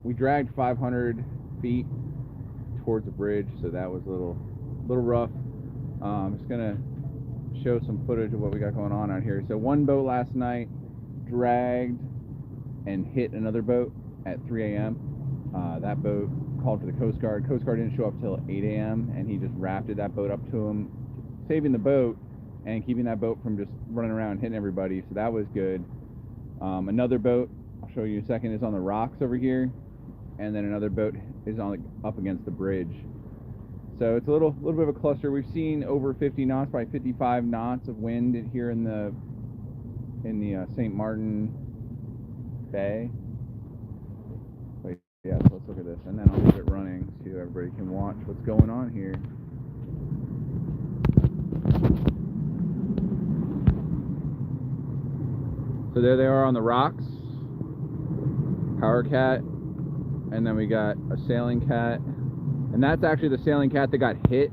We dragged 500 feet towards the bridge, so that was a little rough. I'm just gonna show some footage of what we got going on out here. So one boat last night dragged and hit another boat at 3 a.m. That boat called for the Coast Guard. Coast Guard didn't show up till 8 a.m. and he just rafted that boat up to him, saving the boat and keeping that boat from just running around and hitting everybody. So that was good. Another boat, I'll show you in a second, is on the rocks over here, and then another boat is up against the bridge. So it's a little bit of a cluster. We've seen over 50 knots, probably 55 knots of wind here in the St. Martin Bay. Wait, yeah, so let's look at this, and then I'll leave it running so everybody can watch what's going on here. So there they are on the rocks, power cat, and then we got a sailing cat, and that's actually the sailing cat that got hit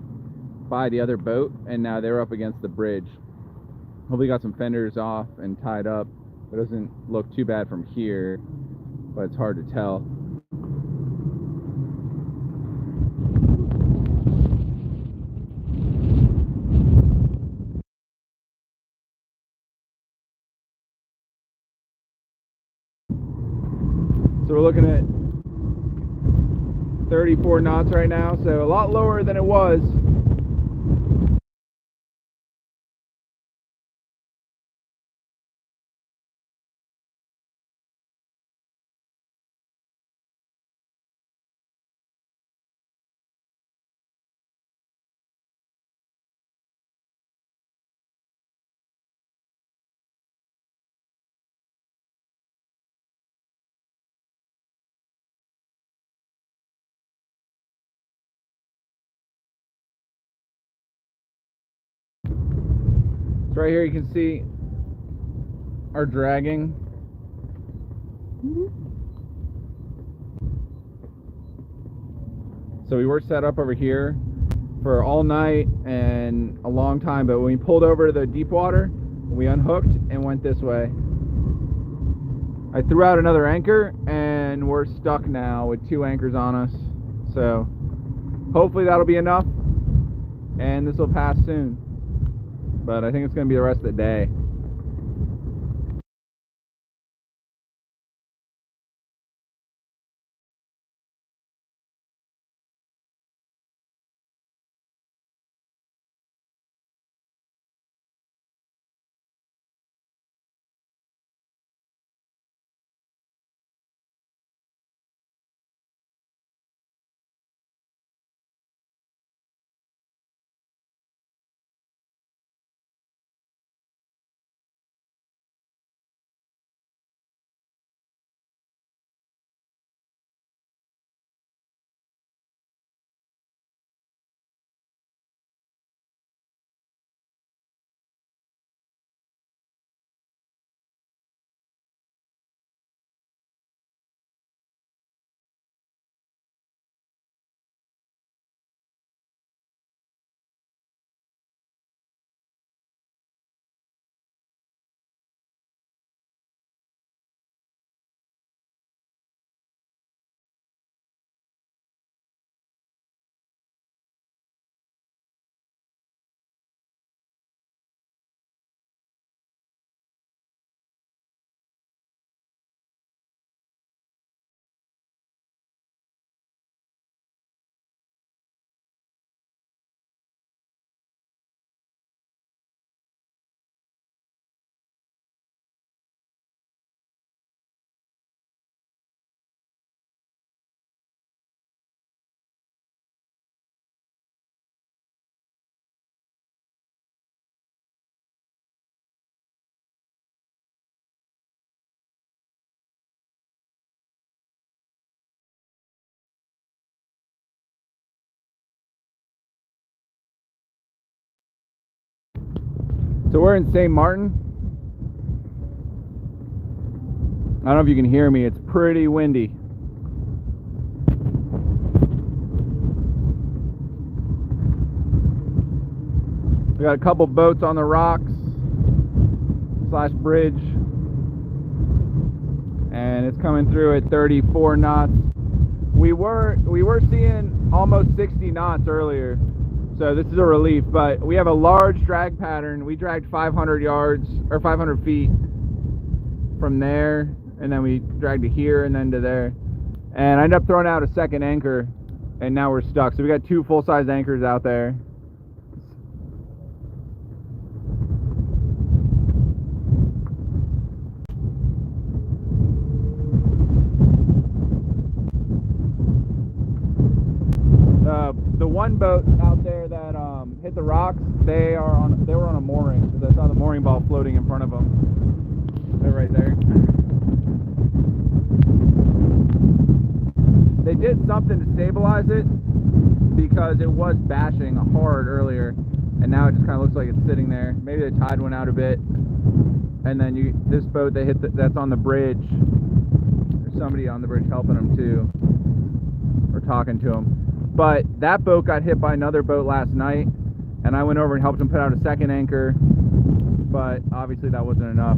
by the other boat, and now they're up against the bridge. Hopefully got some fenders off and tied up. It doesn't look too bad from here, but it's hard to tell. So we're looking at 34 knots right now, so a lot lower than it was. So right here you can see our dragging. So we were set up over here for all night and a long time, but when we pulled over to the deep water, we unhooked and went this way. I threw out another anchor and we're stuck now with 2 anchors on us. So hopefully that'll be enough and this will pass soon. But I think it's going to be the rest of the day. So we're in St. Martin. I don't know if you can hear me, it's pretty windy. We got a couple boats on the rocks / bridge. and it's coming through at 34 knots. We were seeing almost 60 knots earlier, so this is a relief. But we have a large drag pattern. We dragged 500 yards or 500 feet from there, and then we dragged to here and then to there, and I ended up throwing out a second anchor, and now we're stuck. So we got 2 full-size anchors out there. The one boat out there that hit the rocks, they were on a mooring, because I saw the mooring ball floating in front of them. They're right there. They did something to stabilize it, because it was bashing hard earlier, and now it just kind of looks like it's sitting there. Maybe the tide went out a bit, and then this boat they hit that's on the bridge. There's somebody on the bridge helping them too, or talking to them. But that boat got hit by another boat last night, and I went over and helped them put out a second anchor, but obviously that wasn't enough.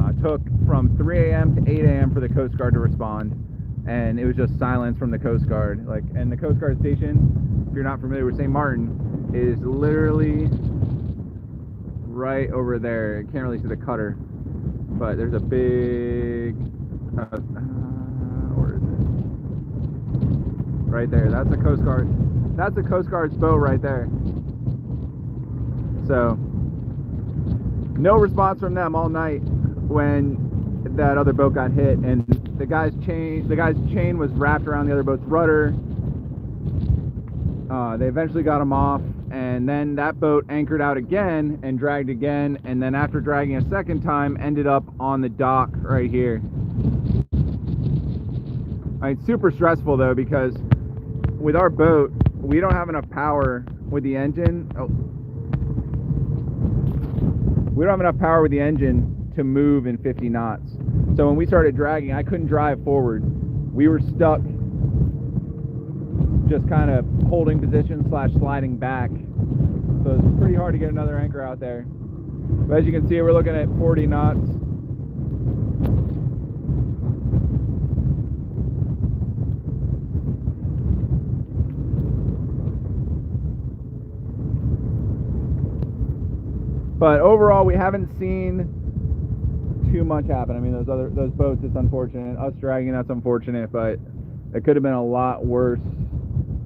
It took from 3 a.m. to 8 a.m. for the Coast Guard to respond, and it was just silence from the Coast Guard. And the Coast Guard station, if you're not familiar with St. Martin, is literally right over there. You can't really see the cutter, but there's a big where is it? Right there. That's the Coast Guard. That's the Coast Guard's boat right there. So no response from them all night when that other boat got hit, and the guy's chain was wrapped around the other boat's rudder. They eventually got him off, and then that boat anchored out again and dragged again, and then after dragging a second time ended up on the dock right here. It's super stressful though, because with our boat we don't have enough power with the engine. We don't have enough power with the engine to move in 50 knots. So when we started dragging, I couldn't drive forward. We were stuck just kind of holding position / sliding back. So it's pretty hard to get another anchor out there. But as you can see, we're looking at 40 knots. But overall, we haven't seen too much happen. I mean, those boats, it's unfortunate. Us dragging, that's unfortunate, but it could have been a lot worse.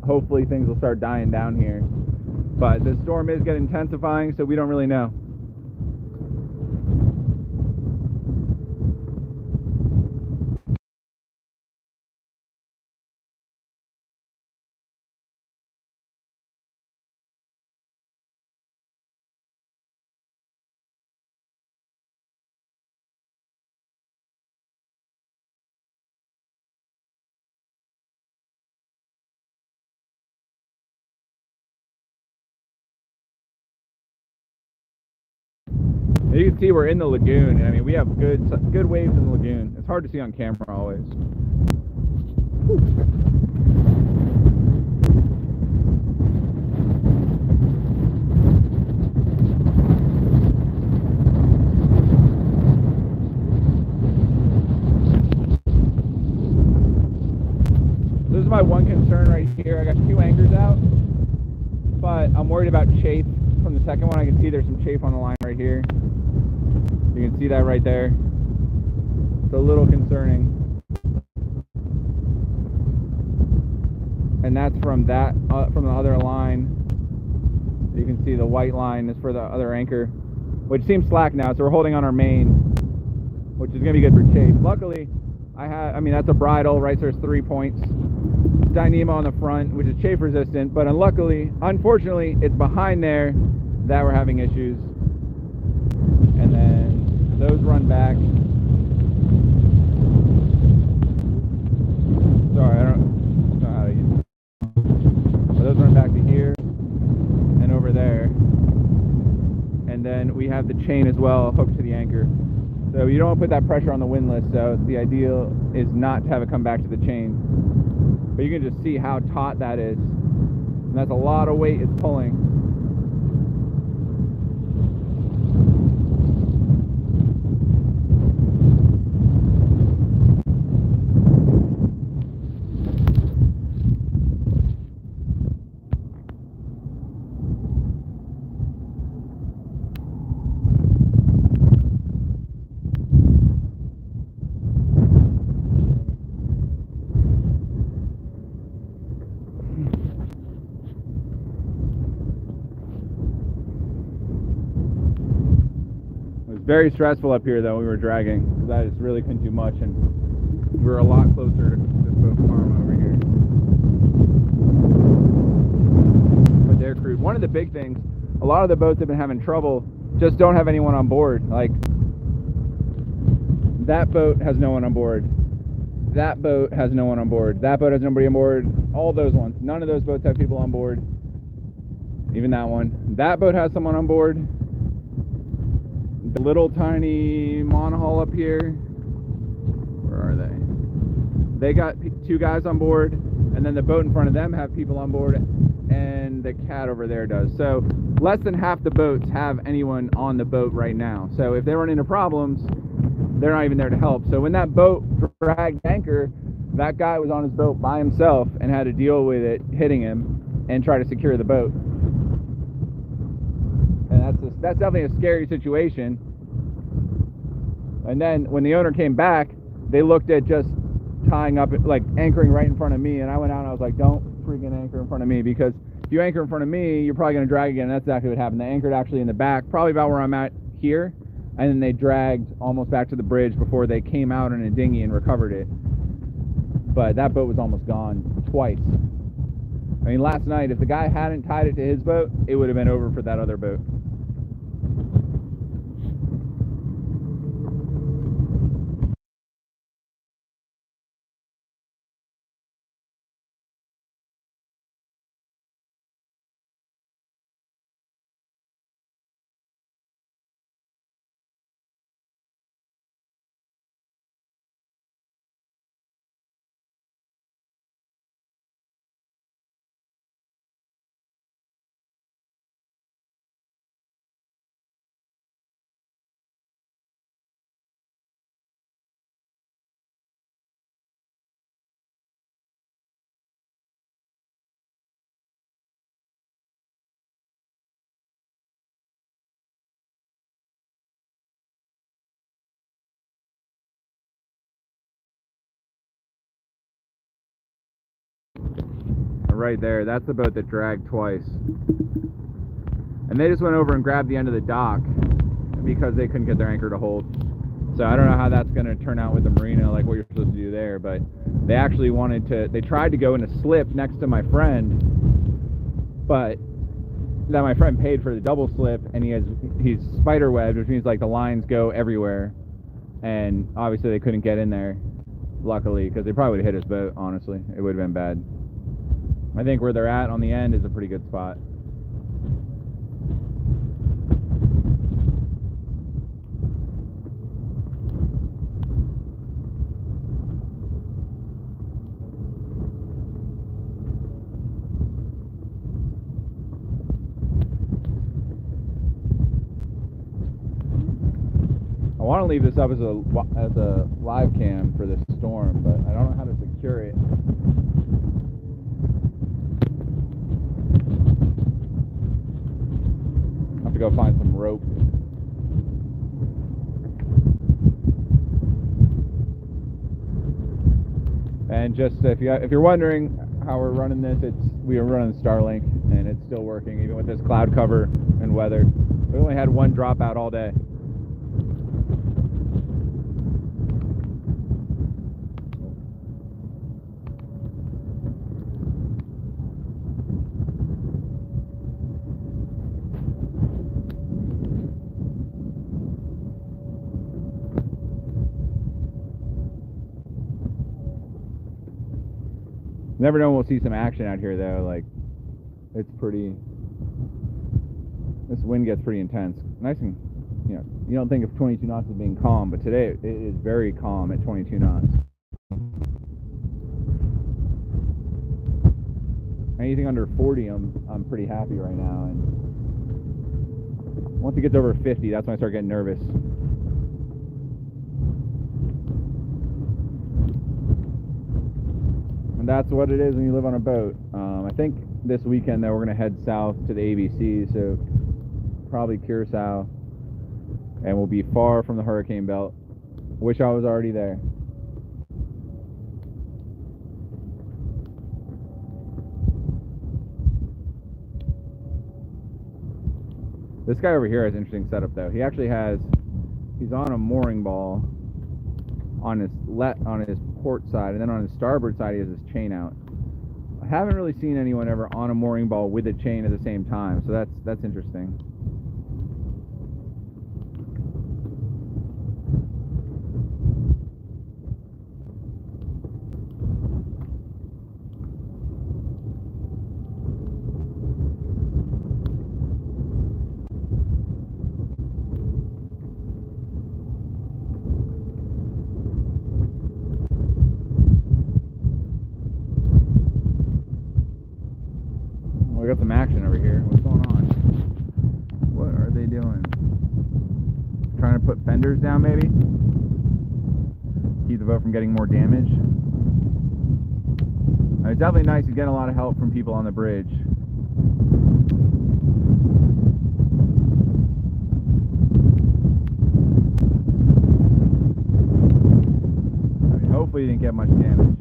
Hopefully things will start dying down here. But the storm is getting intensifying, so we don't really know. You can see we're in the lagoon. I mean, we have good waves in the lagoon. It's hard to see on camera always. Whew. This is my one concern right here. I got 2 anchors out, but I'm worried about chafe from the second one. I can see there's some chafe on the line right here. You can see that right there. It's a little concerning. And that's from the other line. You can see the white line is for the other anchor, which seems slack now, so we're holding on our main, which is going to be good for chafe. Luckily, I mean, that's a bridle, right? So there's 3 points. Dynamo on the front, which is chafe resistant, but unfortunately, it's behind there that we're having issues. And then those run back. Sorry, I don't know how to use it. So those run back to here and over there. And then we have the chain as well hooked to the anchor. So you don't want to put that pressure on the windlass, so the ideal is not to have it come back to the chain. But you can just see how taut that is. And that's a lot of weight it's pulling. Very stressful up here though. We were dragging because I just really couldn't do much, and we were a lot closer to this boat Karma over here. But their crew. One of the big things, a lot of the boats have been having trouble. Just don't have anyone on board. Like that boat has no one on board. That boat has no one on board. That boat has nobody on board. All those ones. None of those boats have people on board. Even that one. That boat has someone on board. The little tiny monohull up here. Where are they? They got 2 guys on board. And then the boat in front of them have people on board. And the cat over there does. So less than half the boats have anyone on the boat right now. So if they run into problems, they're not even there to help. So when that boat dragged anchor, that guy was on his boat by himself and had to deal with it hitting him and try to secure the boat. And that's definitely a scary situation. And then when the owner came back, they looked at just tying up, like anchoring right in front of me, and I went out and I was like, don't freaking anchor in front of me, because if you anchor in front of me, you're probably going to drag again. And that's exactly what happened. They anchored actually in the back, probably about where I'm at here, and then they dragged almost back to the bridge before they came out in a dinghy and recovered it. But that boat was almost gone twice. I mean, last night, if the guy hadn't tied it to his boat, it would have been over for that other boat. Right there, that's the boat that dragged twice. And they just went over and grabbed the end of the dock because they couldn't get their anchor to hold. So I don't know how that's going to turn out with the marina, like what you're supposed to do there, but they actually they tried to go in a slip next to my friend, but that my friend paid for the double slip, and he's spider webbed, which means like the lines go everywhere, and obviously they couldn't get in there, luckily, because they probably would have hit his boat. Honestly, it would have been bad. I think where they're at on the end is a pretty good spot. I want to leave this up as a live cam for this storm, but I don't know how to secure it. I have to go find some rope. And just if you're wondering how we're running this, we are running Starlink, and it's still working even with this cloud cover and weather. We only had one dropout all day. Never know when we'll see some action out here though. Like, it's pretty, this wind gets pretty intense. Nice and, you don't think of 22 knots as being calm, but today it is very calm at 22 knots. Anything under 40, I'm pretty happy right now. And once it gets over 50, that's when I start getting nervous. And that's what it is when you live on a boat. I think this weekend though we're gonna head south to the ABC, so probably Curacao, and we'll be far from the hurricane belt. Wish I was already there. This guy over here has an interesting setup though. He actually has he's on a mooring ball on his port side, and then on his starboard side he has his chain out. I haven't really seen anyone ever on a mooring ball with a chain at the same time, so that's interesting. We got some action over here. What's going on? What are they doing? Trying to put fenders down, maybe? Keep the boat from getting more damage. It's definitely nice to get a lot of help from people on the bridge. I mean, hopefully you didn't get much damage.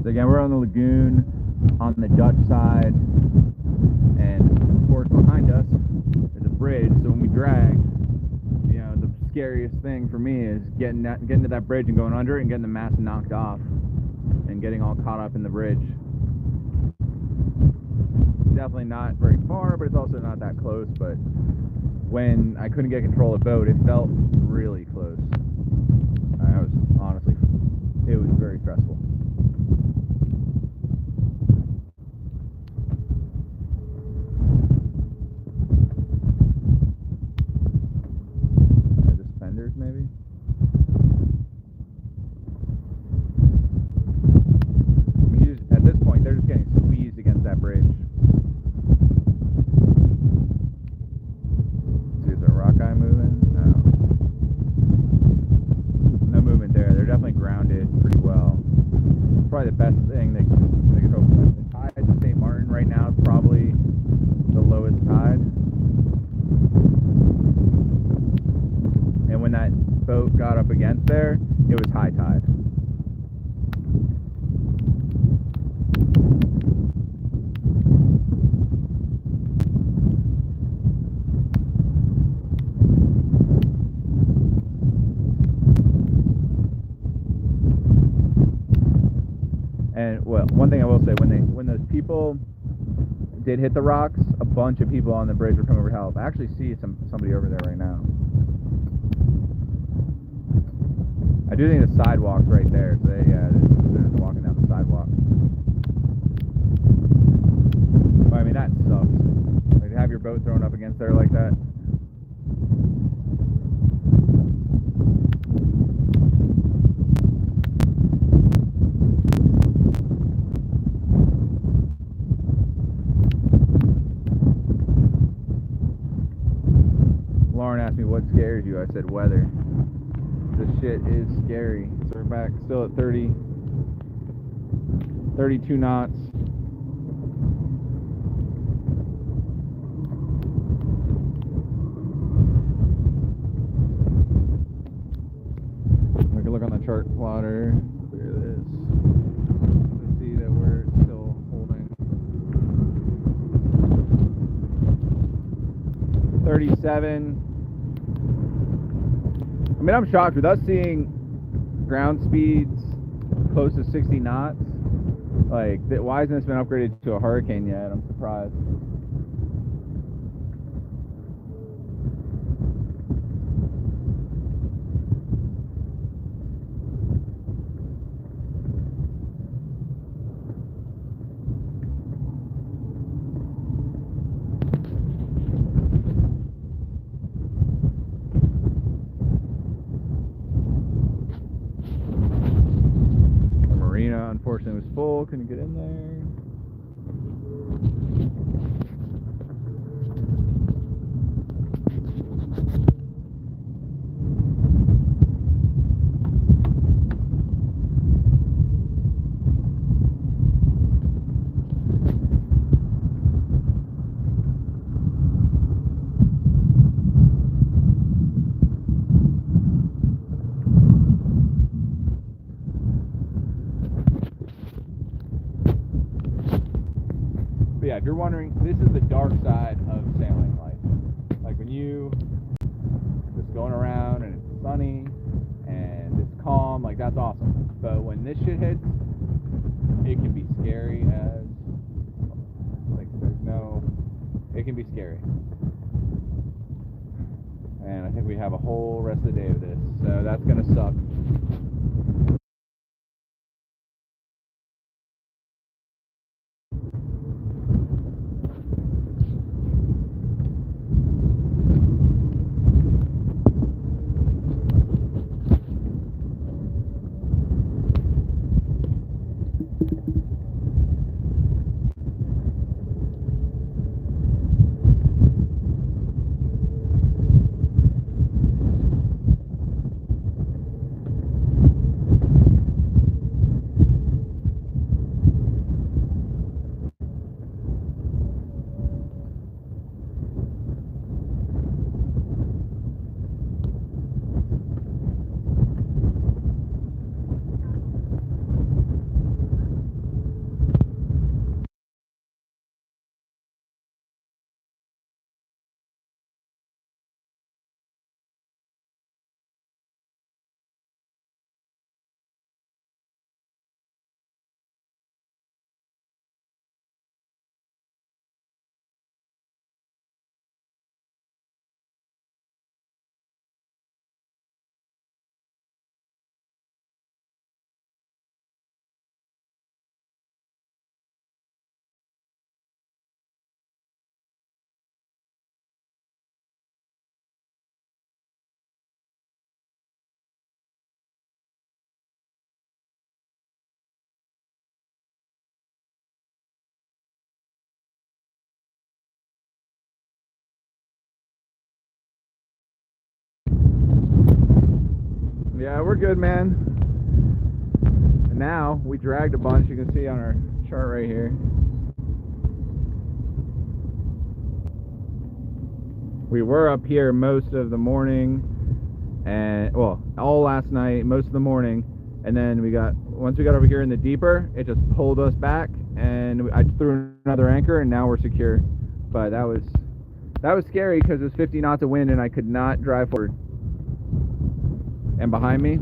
So again, we're on the lagoon on the Dutch side, and of course behind us is a bridge. So when we drag, you know, the scariest thing for me is getting to that bridge and going under it and getting the mast knocked off and getting all caught up in the bridge. It's definitely not very far, but it's also not that close. But when I couldn't get control of the boat, it felt really close. It was very stressful. Maybe. I mean, at this point, they're just getting squeezed against that bridge. See, is there a rock eye moving? No movement there. They're definitely grounded pretty well. Probably the best thing they could hope for. The tide at St. Martin right now is probably the lowest tide. And when that boat got up against there, it was high tide. And well, one thing I will say, when those people did hit the rocks, a bunch of people on the bridge were coming over to help. I actually see somebody over there right now. I do think the sidewalk's right there, so they're just walking down the sidewalk. But, I mean, that sucks. Like, to have your boat thrown up against there like that. Lauren asked me what scares you. I said weather. This shit is scary. So we're back still at 32 knots. We can look on the chart plotter. Clear this. To see that we're still holding 37. I mean, I'm shocked with us seeing ground speeds close to 60 knots. Like, why hasn't this been upgraded to a hurricane yet? I'm surprised. Unfortunately, it was full, couldn't get in there. But yeah, if you're wondering, this is the dark side of sailing life. Like when you just going around and it's sunny and it's calm, like that's awesome. But when this shit hits, it can be scary as, like, it can be scary. And I think we have a whole rest of the day of this, so that's gonna suck. Yeah, we're good, man. And now we dragged a bunch. You can see on our chart right here. We were up here most of the morning, and well, all last night, most of the morning, and then once we got over here in the deeper, it just pulled us back, and I threw another anchor, and now we're secure. But that was scary because it was 50 knots of wind, and I could not drive forward. And behind me,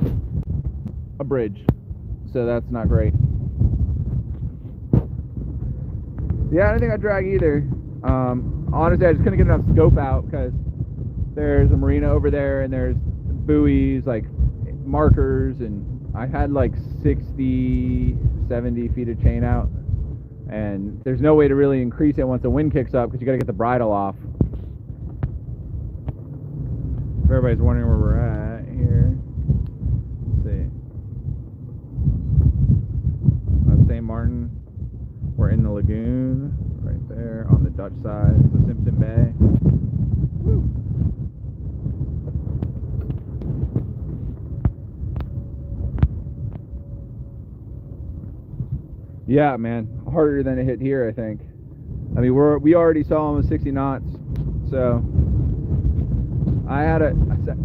a bridge, so that's not great. Yeah, I don't think I'd drag either. Honestly, I just couldn't get enough scope out because there's a marina over there and there's buoys, like markers, and I had like 60, 70 feet of chain out, and there's no way to really increase it once the wind kicks up because you got to get the bridle off. If everybody's wondering where we're at here, let's see. That's St. Martin. We're in the lagoon right there on the Dutch side, the Simpson Bay. Woo. Yeah, man, harder than it hit here, I think. I mean, we already saw almost 60 knots, so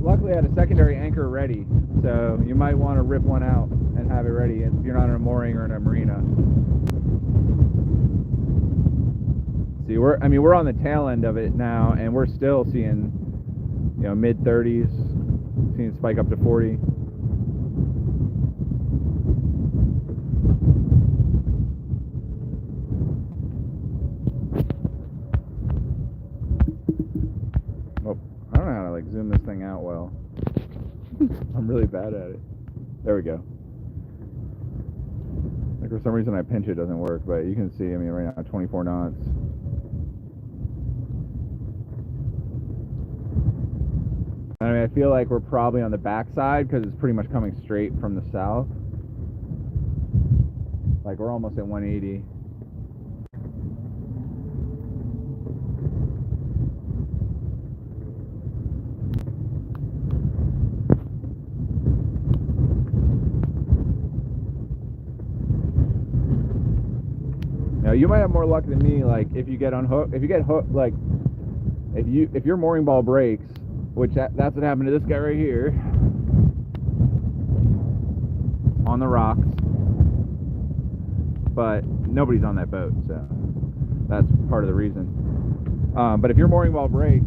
luckily I had a secondary anchor ready, so you might want to rip one out and have it ready if you're not in a mooring or in a marina. See, we're on the tail end of it now, and we're still seeing, mid 30s, seeing it spike up to 40. Oh, I don't know how to zoom this thing out well. I'm really bad at it. There we go. Like for some reason I pinch it doesn't work, but you can see, right now 24 knots. I feel like we're probably on the backside because it's pretty much coming straight from the south. Like we're almost at 180. Now you might have more luck than me. Like if you get hooked, like if your mooring ball breaks, which that's what happened to this guy right here on the rocks, but nobody's on that boat, so that's part of the reason. But if your mooring well breaks,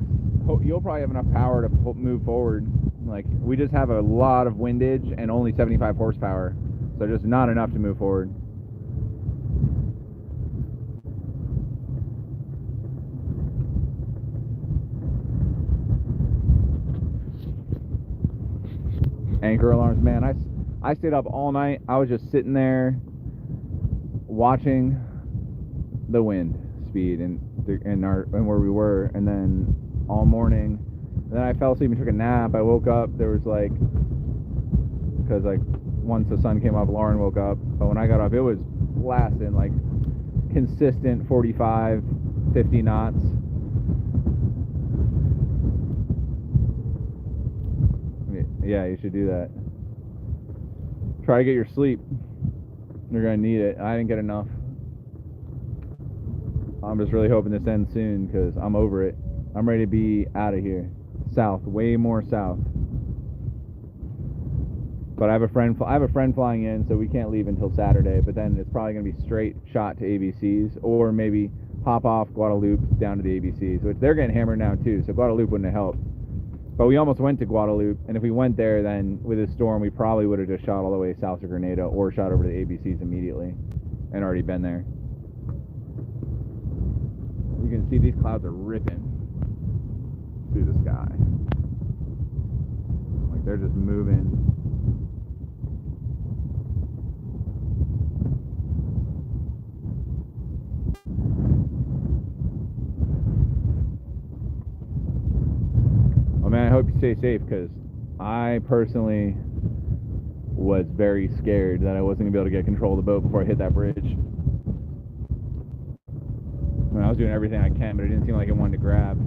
you'll probably have enough power to move forward. Like, we just have a lot of windage and only 75 horsepower, so just not enough to move forward. Anchor alarms, man. I stayed up all night. I was just sitting there watching the wind speed and where we were, and then all morning. And then I fell asleep and took a nap. I woke up. There was like, because like once the sun came up, Lauren woke up. But when I got up, it was blasting, like consistent 45, 50 knots. Yeah, you should do that. Try to get your sleep. You're gonna need it. I didn't get enough. I'm just really hoping this ends soon because I'm over it. I'm ready to be out of here. South, way more south. But I have a friend flying in, so we can't leave until Saturday. But then it's probably gonna be straight shot to ABC's, or maybe hop off Guadalupe down to the ABC's, which they're getting hammered now too. So Guadalupe wouldn't have helped. But we almost went to Guadalupe, and if we went there, then with this storm, we probably would have just shot all the way south to Grenada or shot over to the ABCs immediately and already been there. You can see these clouds are ripping through the sky. Like, they're just moving. Oh man, I hope you stay safe, because I personally was very scared that I wasn't going to be able to get control of the boat before I hit that bridge. I mean, I was doing everything I can, but it didn't seem like it wanted to grab.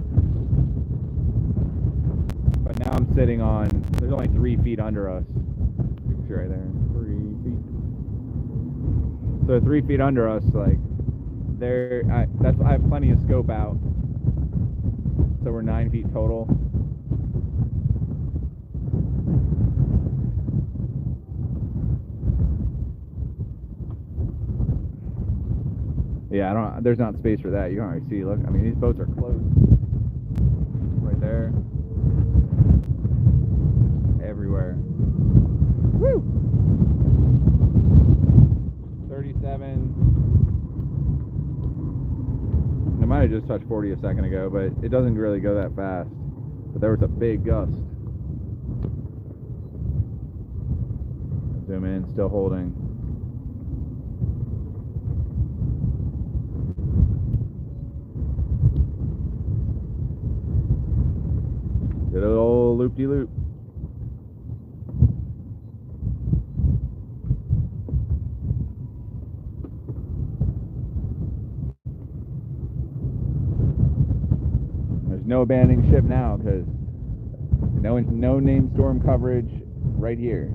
But now I'm sitting on, there's only 3 feet under us. You can see right there, 3 feet. So 3 feet under us, like, I have plenty of scope out. So we're 9 feet total. Yeah, there's not space for that. You can already see, look, I mean, these boats are closed. Right there. Everywhere. Woo! 37. I might have just touched 40 a second ago, but it doesn't really go that fast. But there was a big gust. Zoom in, still holding. Good old loop-de-loop. There's no abandoning ship now because no named storm coverage right here.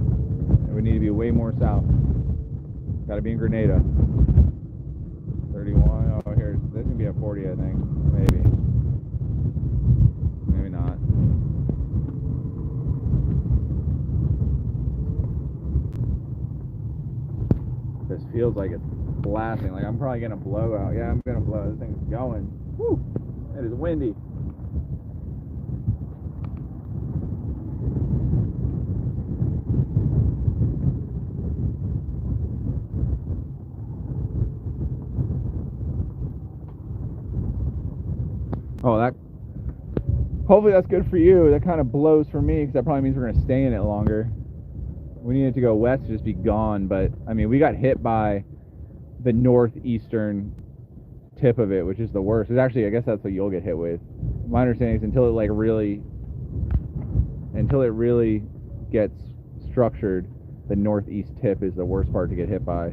We need to be way more south. Got to be in Grenada. 31. Oh, here. This can be a 40, I think. Maybe. Maybe not. This feels like it's blasting. Like I'm probably gonna blow out. Yeah, I'm gonna blow. This thing's going. Woo! It is windy. Oh, hopefully that's good for you. That kind of blows for me because that probably means we're gonna stay in it longer. We needed to go west to just be gone, but I mean, we got hit by the northeastern tip of it, which is the worst. It's actually, I guess that's what you'll get hit with. My understanding is until it really gets structured, the northeast tip is the worst part to get hit by.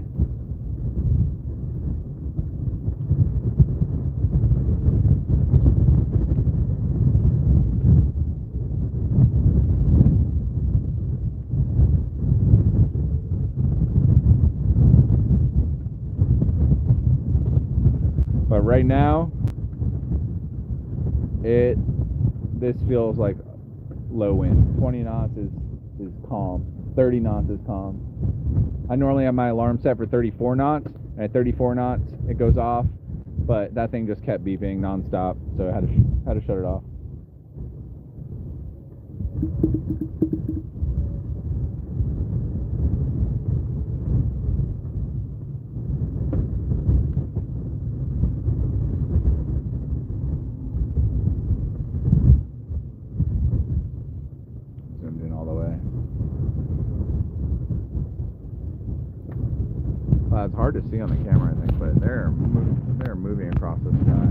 But right now, this feels like low wind. 20 knots is calm. 30 knots is calm. I normally have my alarm set for 34 knots, and at 34 knots it goes off. but that thing just kept beeping nonstop, so I had to shut it off. Zoomed in all the way. It's hard to see on the camera, I think, but they're moving across the sky.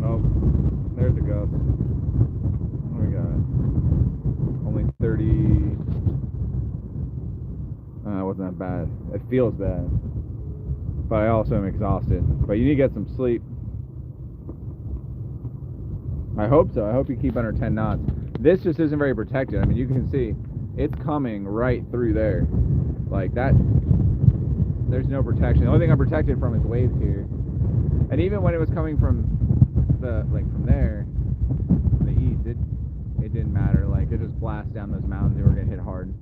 Nope, there's a gust. What do we got? Only 30. It wasn't that bad. It feels bad, but I also am exhausted. But you need to get some sleep. I hope so. I hope you keep under 10 knots. This just isn't very protected. I mean, you can see it's coming right through there. Like that, there's no protection. The only thing I'm protected from is waves here. And even when it was coming from from there, the east, it didn't matter. Like, it just blasted down those mountains. They were getting hit hard.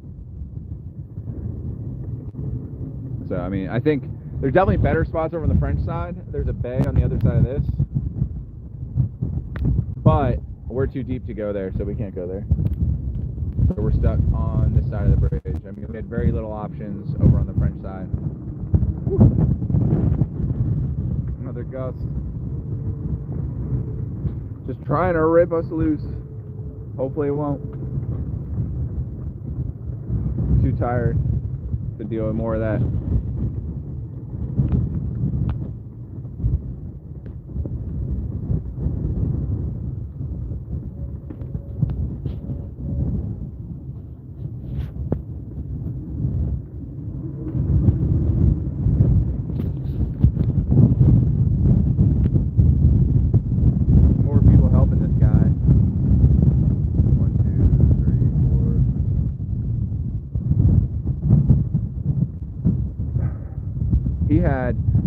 So, I mean, I think there's definitely better spots over on the French side. There's a bay on the other side of this. But we're too deep to go there, so we can't go there. So we're stuck on this side of the bridge. I mean, we had very little options over on the French side. Whew. Another gust. Just trying to rip us loose. Hopefully it won't. Too tired to deal with more of that.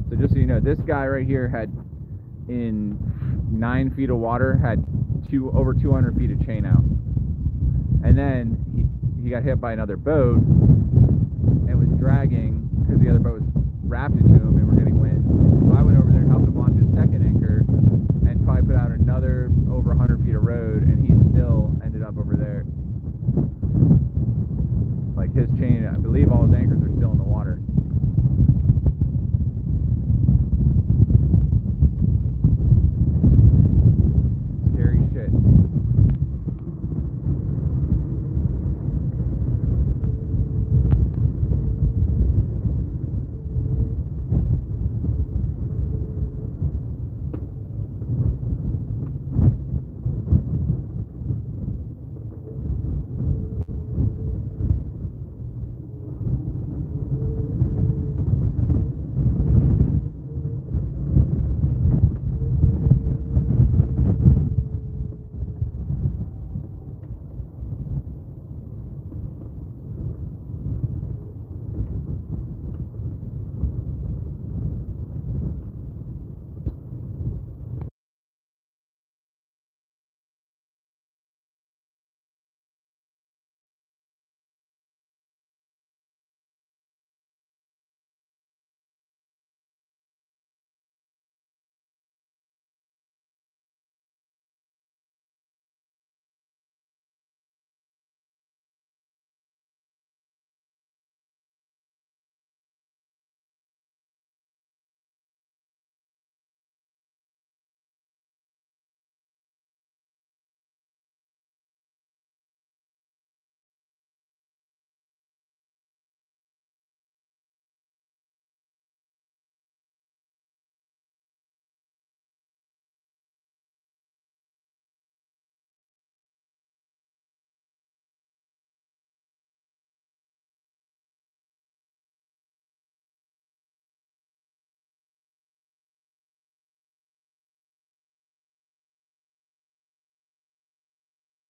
So just so you know, this guy right here had, in 9 feet of water, had over 200 feet of chain out. And then he got hit by another boat and was dragging because the other boat was wrapped into him and we're getting wind. So I went over there and helped him launch his second anchor and probably put out another over 100 feet of road, and he's